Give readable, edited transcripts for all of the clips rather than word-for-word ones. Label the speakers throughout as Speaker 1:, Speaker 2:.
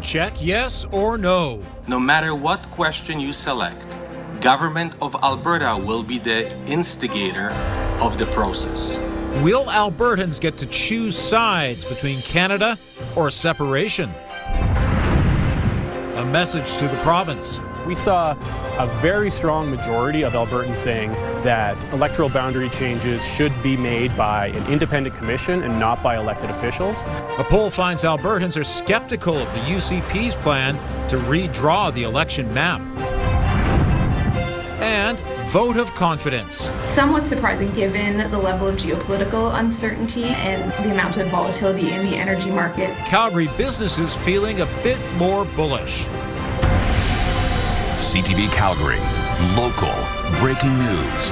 Speaker 1: Check yes or no.
Speaker 2: No matter what question you select, Government of Alberta will be the instigator of the process.
Speaker 1: Will Albertans get to choose sides between Canada or separation? A message to the province.
Speaker 3: We saw a very strong majority of Albertans saying that electoral boundary changes should be made by an independent commission and not by elected officials.
Speaker 1: A poll finds Albertans are skeptical of the UCP's plan to redraw the election map. And vote of confidence.
Speaker 4: Somewhat surprising given the level of geopolitical uncertainty and the amount of volatility in the energy market.
Speaker 1: Calgary businesses feeling a bit more bullish.
Speaker 5: CTV Calgary, local breaking news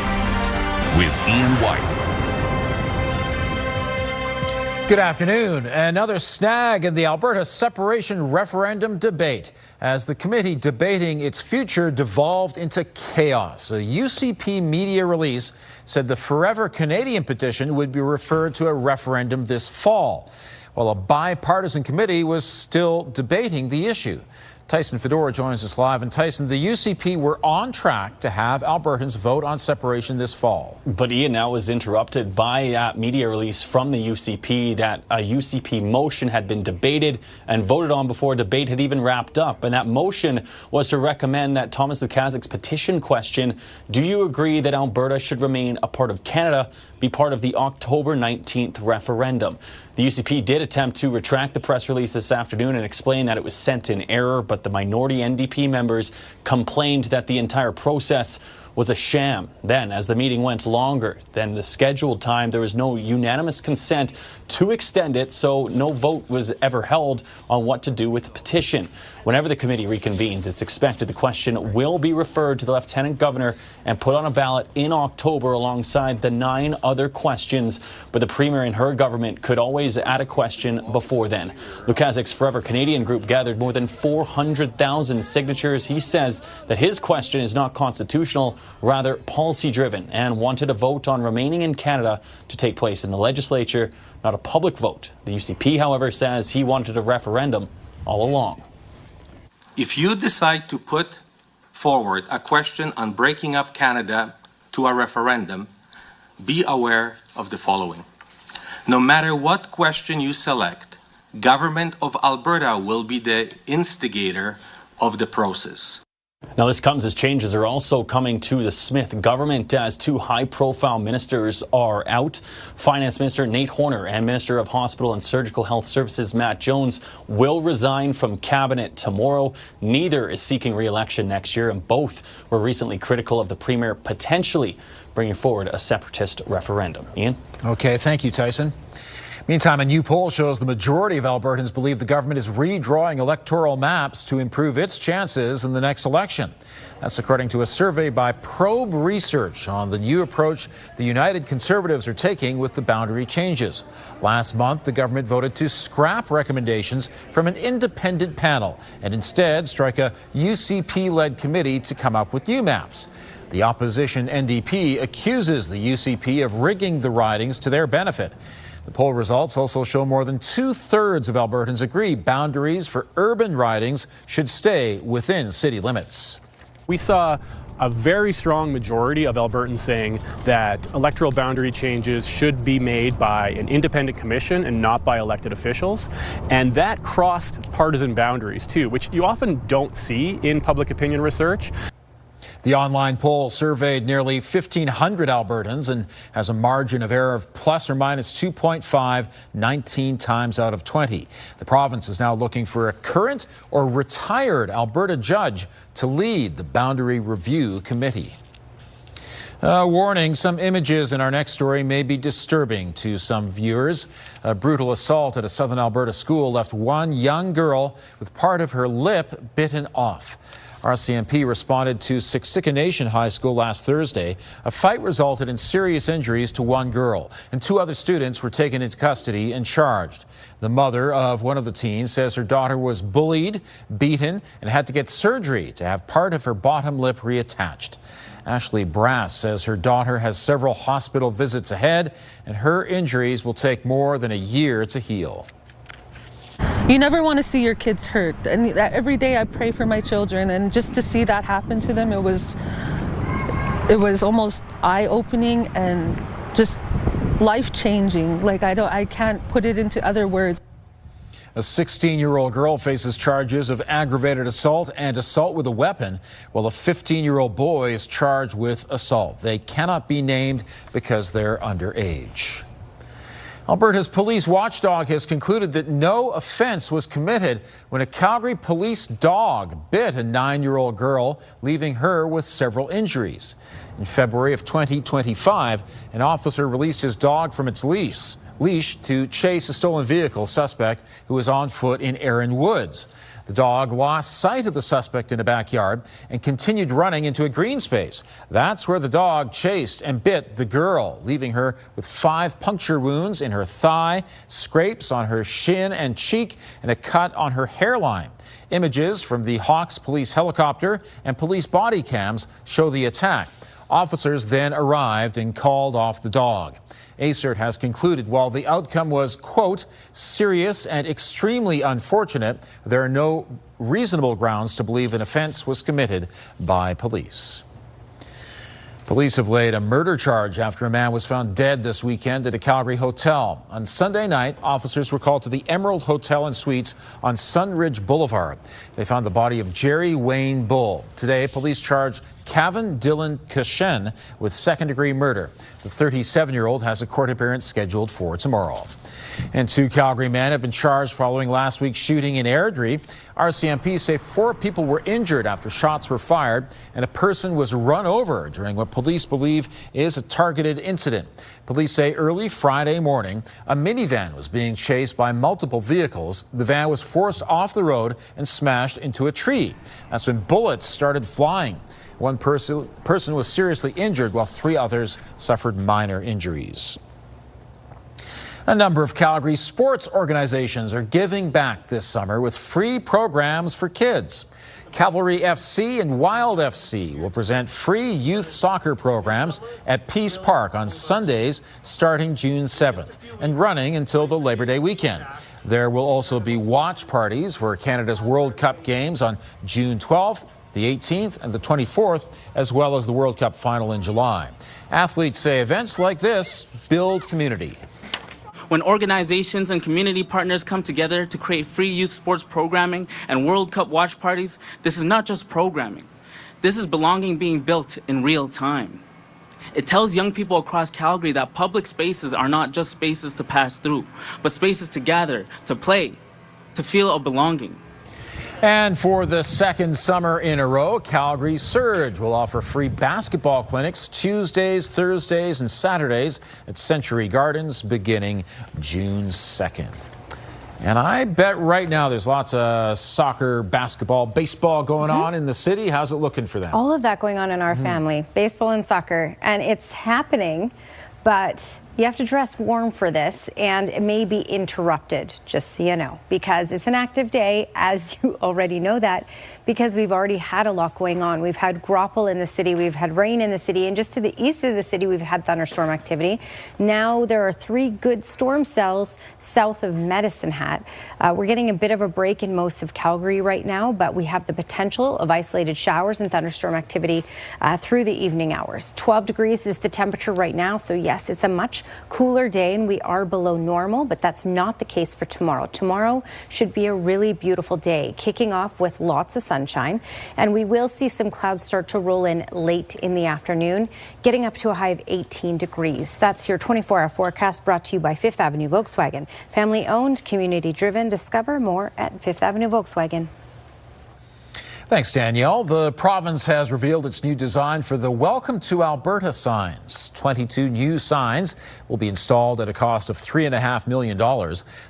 Speaker 5: with Ian White.
Speaker 1: Good afternoon. Another snag in the Alberta separation referendum debate as the committee debating its future devolved into chaos. A UCP media release said the Forever Canadian petition would be referred to a referendum this fall, while a bipartisan committee was still debating the issue. Tyson Fedora joins us live. And Tyson, the UCP were on track to have Albertans vote on separation this fall.
Speaker 6: But Ian now was interrupted by that media release from the UCP that a UCP motion had been debated and voted on before debate had even wrapped up. And that motion was to recommend that Thomas Lukaszik's petition question, do you agree that Alberta should remain a part of Canada, be part of the October 19th referendum? The UCP did attempt to retract the press release this afternoon and explain that it was sent in error, but the minority NDP members complained that the entire process was a sham. Then, as the meeting went longer than the scheduled time, there was no unanimous consent to extend it, so no vote was ever held on what to do with the petition. Whenever the committee reconvenes, it's expected the question will be referred to the Lieutenant Governor and put on a ballot in October alongside the 9 other questions, but the Premier and her government could always add a question before then. Lukaszik's Forever Canadian group gathered more than 400,000 signatures. He says that his question is not constitutional, rather policy-driven, and wanted a vote on remaining in Canada to take place in the legislature, not a public vote. The UCP, however, says he wanted a referendum all along.
Speaker 2: If you decide to put forward a question on breaking up Canada to a referendum, be aware of the following. No matter what question you select, Government of Alberta will be the instigator of the process.
Speaker 6: Now, this comes as changes are also coming to the Smith government as 2 high-profile ministers are out. Finance Minister Nate Horner and Minister of Hospital and Surgical Health Services Matt Jones will resign from cabinet tomorrow. Neither is seeking re-election next year, and both were recently critical of the Premier potentially bringing forward a separatist referendum. Ian?
Speaker 1: Okay, thank you, Tyson. Meantime, a new poll shows the majority of Albertans believe the government is redrawing electoral maps to improve its chances in the next election. That's according to a survey by Probe Research on the new approach the United Conservatives are taking with the boundary changes. Last month, the government voted to scrap recommendations from an independent panel and instead strike a UCP-led committee to come up with new maps. The opposition NDP accuses the UCP of rigging the ridings to their benefit. The poll results also show more than 2/3 of Albertans agree boundaries for urban ridings should stay within city limits.
Speaker 3: We saw a very strong majority of Albertans saying that electoral boundary changes should be made by an independent commission and not by elected officials. And that crossed partisan boundaries too, which you often don't see in public opinion research.
Speaker 1: The online poll surveyed nearly 1,500 Albertans and has a margin of error of plus or minus 2.5, 19 times out of 20. The province is now looking for a current or retired Alberta judge to lead the Boundary Review Committee. Warning, some images in our next story may be disturbing to some viewers. A brutal assault at a southern Alberta school left one young girl with part of her lip bitten off. RCMP responded to Siksika High School last Thursday. A fight resulted in serious injuries to one girl, and 2 other students were taken into custody and charged. The mother of one of the teens says her daughter was bullied, beaten, and had to get surgery to have part of her bottom lip reattached. Ashley Brass says her daughter has several hospital visits ahead, and her injuries will take more than a year to heal.
Speaker 7: You never want to see your kids hurt, and every day I pray for my children, and just to see that happen to them, it was almost eye-opening and just life-changing. Like, I can't put it into other words.
Speaker 1: A 16-year-old girl faces charges of aggravated assault and assault with a weapon, while a 15-year-old boy is charged with assault. They cannot be named because they're underage. Alberta's police watchdog has concluded that no offense was committed when a Calgary police dog bit a 9-year-old girl, leaving her with several injuries. In February of 2025, an officer released his dog from its leash to chase a stolen vehicle suspect who was on foot in Erin Woods. The dog lost sight of the suspect in a backyard and continued running into a green space. That's where the dog chased and bit the girl, leaving her with 5 puncture wounds in her thigh, scrapes on her shin and cheek, and a cut on her hairline. Images from the Hawks police helicopter and police body cams show the attack. Officers then arrived and called off the dog. ACERT has concluded while the outcome was, quote, serious and extremely unfortunate, there are no reasonable grounds to believe an offense was committed by police. Police have laid a murder charge after a man was found dead this weekend at a Calgary hotel. On Sunday night, officers were called to the Emerald Hotel and Suites on Sunridge Boulevard. They found the body of Jerry Wayne Bull. Today, police charged Kevin Dylan Kashen with second-degree murder. The 37-year-old has a court appearance scheduled for tomorrow. And 2 Calgary men have been charged following last week's shooting in Airdrie. RCMP say 4 people were injured after shots were fired and a person was run over during what police believe is a targeted incident. Police say early Friday morning, a minivan was being chased by multiple vehicles. The van was forced off the road and smashed into a tree. That's when bullets started flying. One person was seriously injured while 3 others suffered minor injuries. A number of Calgary sports organizations are giving back this summer with free programs for kids. Cavalry FC and Wild FC will present free youth soccer programs at Peace Park on Sundays starting June 7th and running until the Labor Day weekend. There will also be watch parties for Canada's World Cup games on June 12th, the 18th and the 24th, as well as the World Cup final in July. Athletes say events like this build community.
Speaker 8: When organizations and community partners come together to create free youth sports programming and World Cup watch parties, this is not just programming. This is belonging being built in real time. It tells young people across Calgary that public spaces are not just spaces to pass through, but spaces to gather, to play, to feel a belonging.
Speaker 1: And for the second summer in a row, Calgary Surge will offer free basketball clinics Tuesdays, Thursdays, and Saturdays at Century Gardens beginning June 2nd. And I bet right now there's lots of soccer, basketball, baseball going on in the city. How's it looking for them?
Speaker 9: All of that going on in our family, baseball and soccer, and it's happening, but you have to dress warm for this, and it may be interrupted, just so you know, because it's an active day, as you already know that, because we've already had a lot going on. We've had grapple in the city, we've had rain in the city, and just to the east of the city, we've had thunderstorm activity. Now there are 3 good storm cells south of Medicine Hat. We're getting a bit of a break in most of Calgary right now, but we have the potential of isolated showers and thunderstorm activity through the evening hours. 12 degrees is the temperature right now, so yes, it's a much cooler day and we are below normal, but that's not the case for tomorrow. Tomorrow should be a really beautiful day, kicking off with lots of sunshine, and we will see some clouds start to roll in late in the afternoon, getting up to a high of 18 degrees. That's your 24-hour forecast brought to you by Fifth Avenue Volkswagen. Family owned, community driven. Discover more at Fifth Avenue Volkswagen.
Speaker 1: Thanks, Danielle. The province has revealed its new design for the Welcome to Alberta signs. 22 new signs will be installed at a cost of $3.5 million.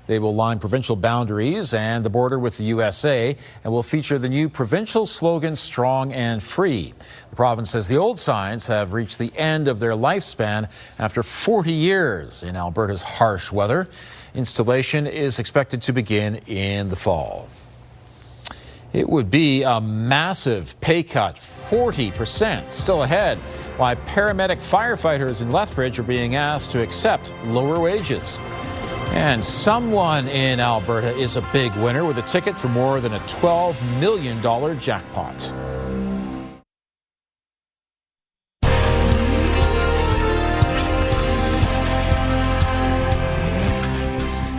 Speaker 1: They will line provincial boundaries and the border with the USA and will feature the new provincial slogan, Strong and Free. The province says the old signs have reached the end of their lifespan after 40 years in Alberta's harsh weather. Installation is expected to begin in the fall. It would be a massive pay cut, 40% still ahead, why paramedic firefighters in Lethbridge are being asked to accept lower wages. And someone in Alberta is a big winner with a ticket for more than a $12 million jackpot.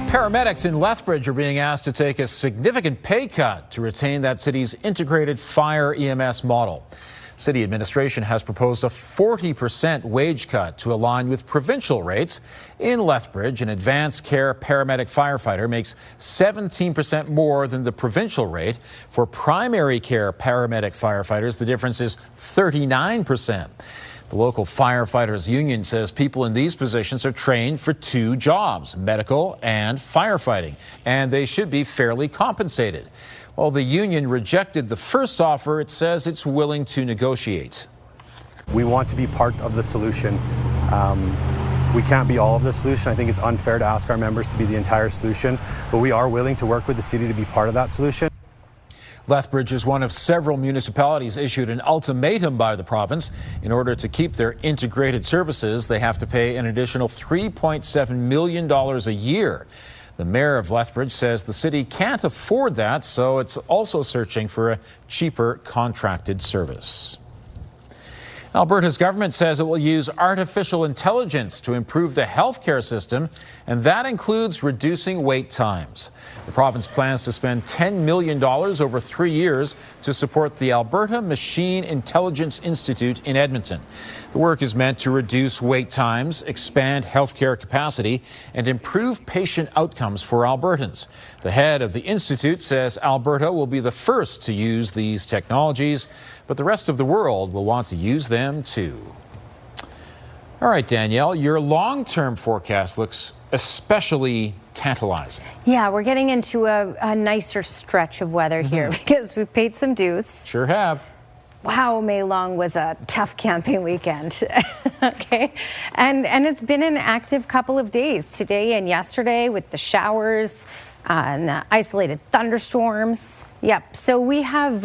Speaker 1: Paramedics in Lethbridge are being asked to take a significant pay cut to retain that city's integrated fire EMS model. City administration has proposed a 40% wage cut to align with provincial rates. In Lethbridge, an advanced care paramedic firefighter makes 17% more than the provincial rate. For primary care paramedic firefighters, the difference is 39%. The local firefighters union says people in these positions are trained for two jobs, medical and firefighting, and they should be fairly compensated. While the union rejected the first offer, it says it's willing to negotiate.
Speaker 10: We want to be part of the solution. We can't be all of the solution. I think it's unfair to ask our members to be the entire solution, but we are willing to work with the city to be part of that solution.
Speaker 1: Lethbridge is one of several municipalities issued an ultimatum by the province. In order to keep their integrated services, they have to pay an additional $3.7 million a year. The mayor of Lethbridge says the city can't afford that, so it's also searching for a cheaper contracted service. Alberta's government says it will use artificial intelligence to improve the healthcare system, and that includes reducing wait times. The province plans to spend $10 million over 3 years to support the Alberta Machine Intelligence Institute in Edmonton. The work is meant to reduce wait times, expand healthcare capacity, and improve patient outcomes for Albertans. The head of the institute says Alberta will be the first to use these technologies, but the rest of the world will want to use them too. All right, Danielle, your long-term forecast looks especially tantalizing.
Speaker 9: Yeah, we're getting into a nicer stretch of weather here because we've paid some dues.
Speaker 1: Sure have.
Speaker 9: Wow, May long was a tough camping weekend. Okay, and it's been an active couple of days today and yesterday with the showers and the isolated thunderstorms. Yep, so we have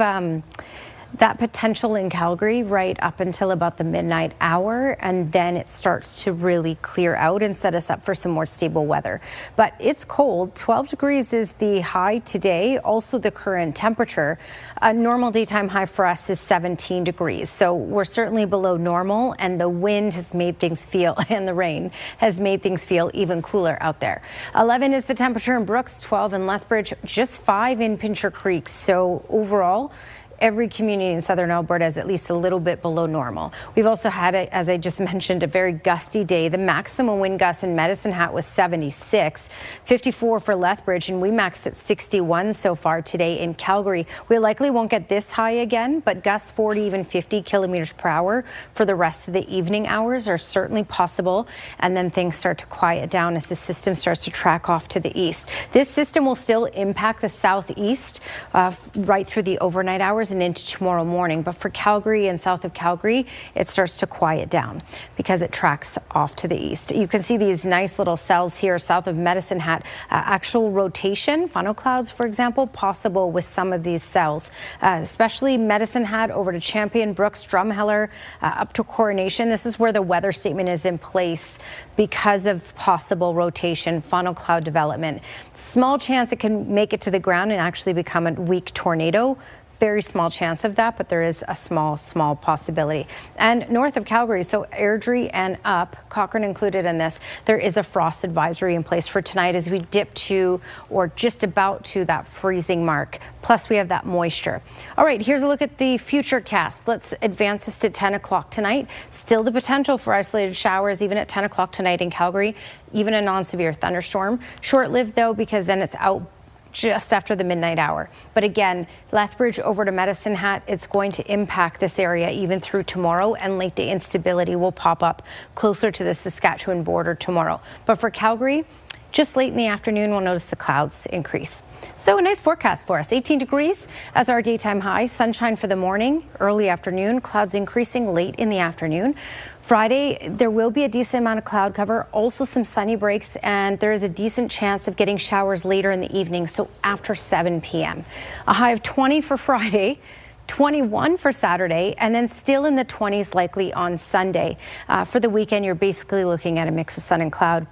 Speaker 9: that potential in Calgary right up until about the midnight hour, and then it starts to really clear out and set us up for some more stable weather. But it's cold. 12 degrees is the high today, also the current temperature. A normal daytime high for us is 17 degrees, so we're certainly below normal, and the wind has made things feel, and the rain has made things feel even cooler out there. 11 is the temperature in Brooks, 12 in Lethbridge, just 5 in Pincher Creek. So overall, every community in southern Alberta is at least a little bit below normal. We've also had, as I just mentioned, a very gusty day. The maximum wind gust in Medicine Hat was 76, 54 for Lethbridge, and we maxed at 61 so far today in Calgary. We likely won't get this high again, but gusts 40, even 50 kilometers per hour for the rest of the evening hours are certainly possible, and then things start to quiet down as the system starts to track off to the east. This system will still impact the southeast right through the overnight hours and into tomorrow morning, but for Calgary and south of Calgary, it starts to quiet down because it tracks off to the east. You can see these nice little cells here south of Medicine Hat. Actual rotation, funnel clouds, for example, possible with some of these cells, especially Medicine Hat over to Champion, Brooks, Drumheller, up to Coronation. This is where the weather statement is in place because of possible rotation, funnel cloud development. Small chance it can make it to the ground and actually become a weak tornado. Very small chance of that, but there is a small possibility. And north of Calgary, so Airdrie and up, Cochrane included in this, there is a frost advisory in place for tonight as we dip to or just about to that freezing mark. Plus we have that moisture. All right, here's a look at the future cast. Let's advance this to 10 o'clock tonight. Still the potential for isolated showers even at 10 o'clock tonight in Calgary, even a non-severe thunderstorm. Short-lived though, because then it's out just after the midnight hour. But again, Lethbridge over to Medicine Hat, it's going to impact this area even through tomorrow, and late day instability will pop up closer to the Saskatchewan border tomorrow. But for Calgary, just late in the afternoon, we'll notice the clouds increase. So a nice forecast for us. 18 degrees as our daytime high. Sunshine for the morning, early afternoon, clouds increasing late in the afternoon. Friday, there will be a decent amount of cloud cover, also some sunny breaks, and there is a decent chance of getting showers later in the evening, so after 7 p.m. A high of 20 for Friday, 21 for Saturday, and then still in the 20s likely on Sunday. For the weekend, you're basically looking at a mix of sun and cloud.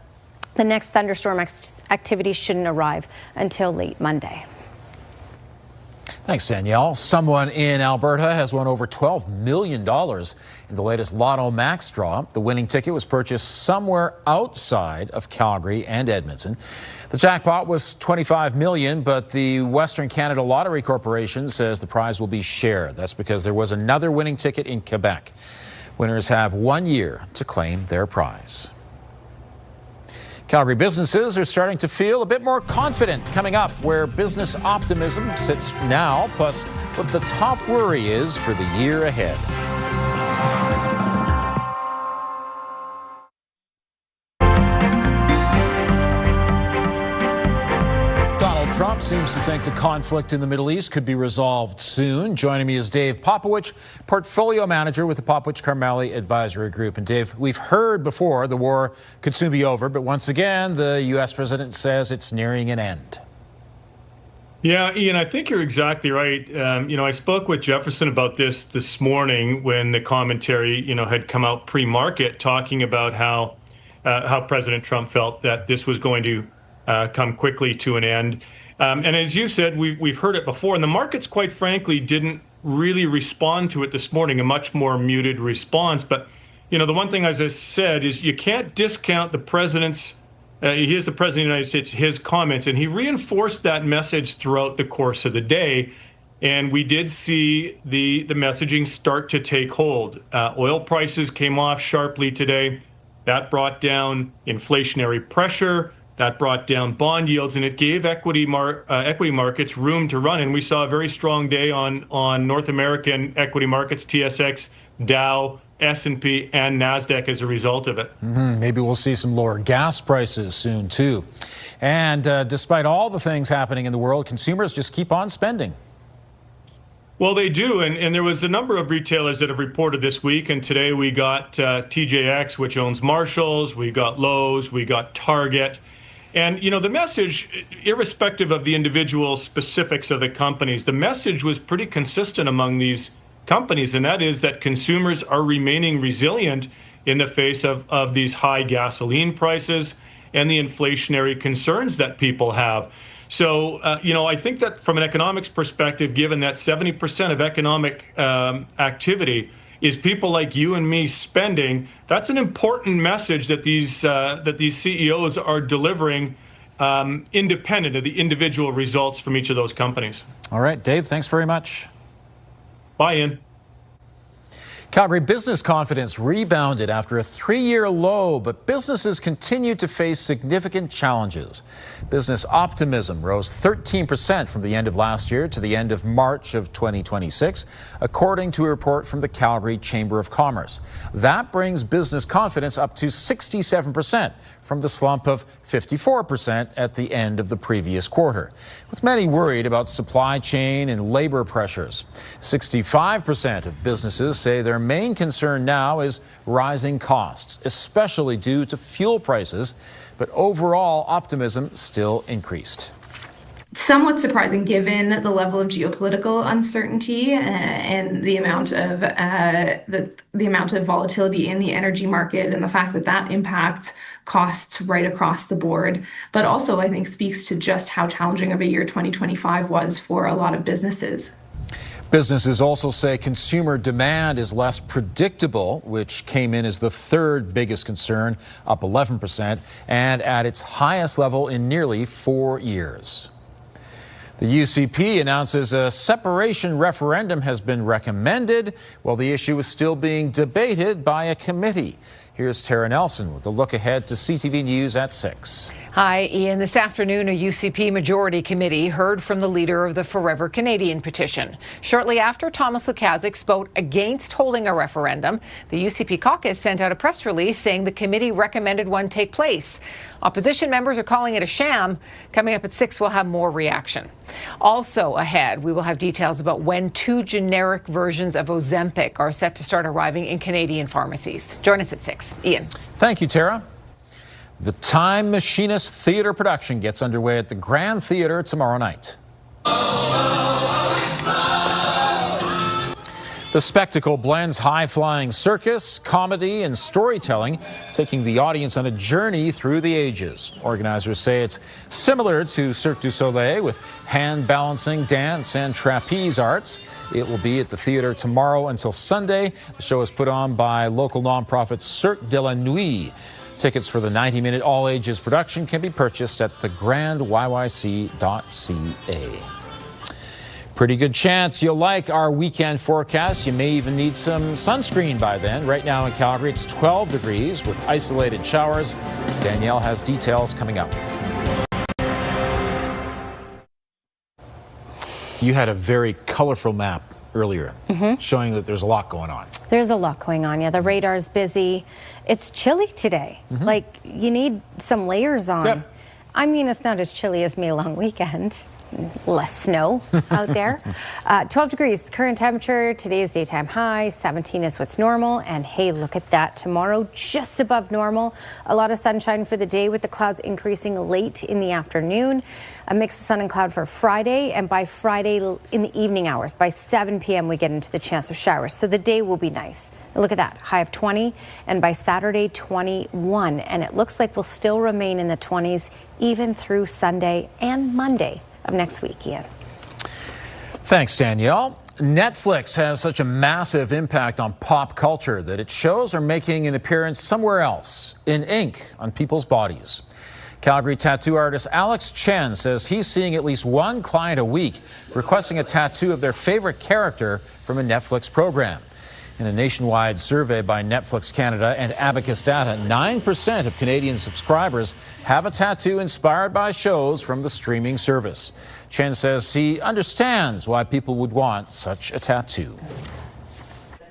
Speaker 9: The next thunderstorm activity shouldn't arrive until late Monday.
Speaker 1: Thanks, Danielle. Someone in Alberta has won over $12 million in the latest Lotto Max draw. The winning ticket was purchased somewhere outside of Calgary and Edmonton. The jackpot was $25 million, but the Western Canada Lottery Corporation says the prize will be shared. That's because there was another winning ticket in Quebec. Winners have 1 year to claim their prize. Calgary businesses are starting to feel a bit more confident coming up where business optimism sits now, plus what the top worry is for the year ahead. Donald Trump seems to think the conflict in the Middle East could be resolved soon. Joining me is Dave Popowich, Portfolio Manager with the Popowich-Karmali Advisory Group. And Dave, we've heard before the war could soon be over, but once again, the U.S. president says it's nearing an end.
Speaker 11: Yeah, Ian, I think you're exactly right. I spoke with Jefferson about this morning when the commentary, had come out pre-market talking about how President Trump felt that this was going to come quickly to an end. And as you said, we've heard it before, and the markets, quite frankly, didn't really respond to it this morning, a much more muted response. But, the one thing, as I said, is you can't discount the president's, he is the president of the United States, his comments, and he reinforced that message throughout the course of the day. And we did see the messaging start to take hold. Oil prices came off sharply today. That brought down inflationary pressure. That brought down bond yields, and it gave equity markets room to run. And we saw a very strong day on North American equity markets, TSX, Dow, S&P, and NASDAQ as a result of it.
Speaker 1: Maybe we'll see some lower gas prices soon, too. And despite all the things happening in the world, consumers just keep on spending.
Speaker 11: Well, they do, and there was a number of retailers that have reported this week, and today we got TJX, which owns Marshalls, we got Lowe's, we got Target. And, the message, irrespective of the individual specifics of the companies, the message was pretty consistent among these companies, and that is that consumers are remaining resilient in the face of these high gasoline prices and the inflationary concerns that people have. So, I think that from an economics perspective, given that 70% of economic activity is people like you and me spending, that's an important message that these CEOs are delivering, independent of the individual results from each of those companies.
Speaker 1: All right, Dave, thanks very much.
Speaker 11: Bye, Ian.
Speaker 1: Calgary business confidence rebounded after a 3-year low, but businesses continue to face significant challenges. Business optimism rose 13% from the end of last year to the end of March of 2026, according to a report from the Calgary Chamber of Commerce. That brings business confidence up to 67% from the slump of 54% at the end of the previous quarter, with many worried about supply chain and labor pressures. 65% of businesses say their main concern now is rising costs, especially due to fuel prices, but overall optimism still increased.
Speaker 4: Somewhat surprising given the level of geopolitical uncertainty and the amount of the amount of volatility in the energy market, and the fact that impacts costs right across the board, but also I think speaks to just how challenging of a year 2025 was for a lot of businesses.
Speaker 1: Businesses also say consumer demand is less predictable, which came in as the third biggest concern, up 11%, and at its highest level in nearly 4 years. The UCP announces a separation referendum has been recommended, while the issue is still being debated by a committee. Here's Tara Nelson with a look ahead to CTV News at 6.
Speaker 12: Hi, Ian. This afternoon, a UCP Majority Committee heard from the leader of the Forever Canadian petition. Shortly after Thomas Lukaszuk spoke against holding a referendum, the UCP caucus sent out a press release saying the committee recommended one take place. Opposition members are calling it a sham. Coming up at 6, we'll have more reaction. Also ahead, we will have details about when 2 generic versions of Ozempic are set to start arriving in Canadian pharmacies. Join us at 6. Ian.
Speaker 1: Thank you, Tara. The Time Machinist Theatre production gets underway at the Grand Theatre tomorrow night. The spectacle blends high-flying circus, comedy, and storytelling, taking the audience on a journey through the ages. Organizers say it's similar to Cirque du Soleil with hand-balancing, dance, and trapeze arts. It will be at the theater tomorrow until Sunday. The show is put on by local nonprofit Cirque de la Nuit. Tickets for the 90-minute all-ages production can be purchased at thegrandyyc.ca. Pretty good chance you'll like our weekend forecast. You may even need some sunscreen by then. Right now in Calgary, it's 12 degrees with isolated showers. Danielle has details coming up. You had a very colorful map earlier showing that there's a lot going on.
Speaker 9: There's a lot going on. Yeah, the radar's busy. It's chilly today. Like, you need some layers on.
Speaker 1: Yep.
Speaker 9: I mean, it's not as chilly as May long weekend. Less snow out there. 12 degrees current temperature. Today's daytime high. 17 is what's normal. And hey, look at that. Tomorrow, just above normal. A lot of sunshine for the day with the clouds increasing late in the afternoon. A mix of sun and cloud for Friday. And by Friday in the evening hours, by 7 p.m., we get into the chance of showers. So the day will be nice. Look at that, high of 20, and by Saturday, 21. And it looks like we'll still remain in the 20s even through Sunday and Monday of next week, Ian.
Speaker 1: Thanks, Danielle. Netflix has such a massive impact on pop culture that its shows are making an appearance somewhere else, in ink on people's bodies. Calgary tattoo artist Alex Chen says he's seeing at least one client a week requesting a tattoo of their favorite character from a Netflix program. In a nationwide survey by Netflix Canada and Abacus Data, 9% of Canadian subscribers have a tattoo inspired by shows from the streaming service. Chen says he understands why people would want such a tattoo.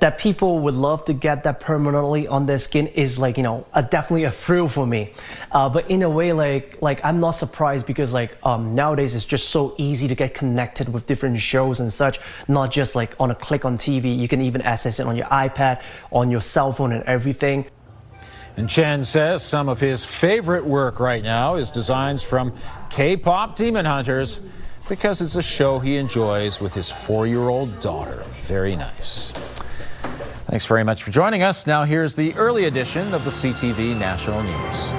Speaker 13: That people would love to get that permanently on their skin is like, you know, definitely a thrill for me. But in a way, like I'm not surprised because nowadays it's just so easy to get connected with different shows and such, not just like on a click on TV. You can even access it on your iPad, on your cell phone and everything.
Speaker 1: And Chen says some of his favorite work right now is designs from K-pop Demon Hunters because it's a show he enjoys with his 4-year-old daughter. Very nice. Thanks very much for joining us. Now here's the early edition of the CTV National News.